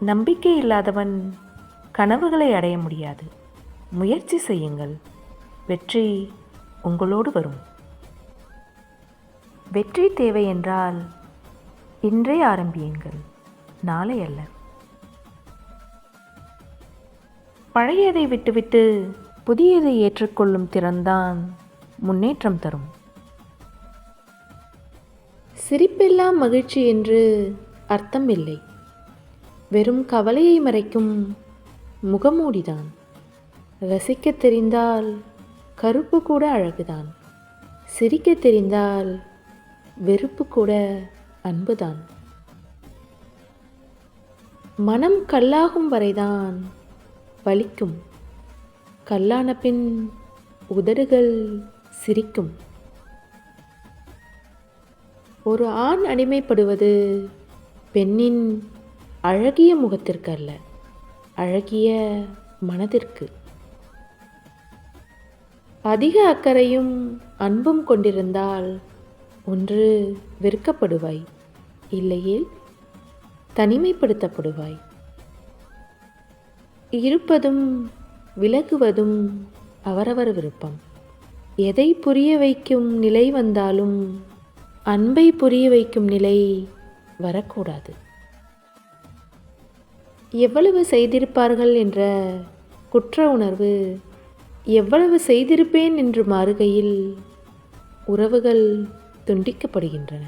நம்பிக்கை இல்லாதவன் கனவுகளை அடைய முடியாது. முயற்சி செய்யுங்கள், வெற்றி உங்களோடு வரும். வெற்றி தேவை என்றால் இன்றே ஆரம்பியுங்கள், நாளை அல்ல. பழையதை விட்டுவிட்டு புதியதை ஏற்றுக்கொள்ளும் திறன்தான் முன்னேற்றம் தரும். சிரிப்பெல்லாம் மகிழ்ச்சி என்று அர்த்தம் இல்லை. வெறும் கவலையை மறைக்கும் முகமூடிதான். ரசிக்க தெரிந்தால் கருப்பு கூட அழகுதான். சிரிக்க தெரிந்தால் வெறுப்பு கூட அன்புதான். மனம் கல்லாகும் வரைதான் வலிக்கும். கல்லான பின் உதடுகள் சிரிக்கும். ஒரு ஆண் அடிமைப்படுவது பெண்ணின் அழகிய முகத்திற்கு அல்ல, அழகிய மனதிற்கு. அதிக அக்கறையும் அன்பும் கொண்டிருந்தால் ஒன்று வெறுக்கப்படுவாய், இல்லையேல் தனிமைப்படுத்தப்படுவாய். இருப்பதும் விலகுவதும் அவரவர் விருப்பம். எதை புரிய வைக்கும் நிலை வந்தாலும் அன்பை புரிய வைக்கும் நிலை வரக்கூடாது. எவ்வளவு செய்திருப்பார்கள் என்ற குற்ற உணர்வு எவ்வளவு செய்திருப்பேன் என்று மாறுகையில் உறவுகள் துண்டிக்கப்படுகின்றன.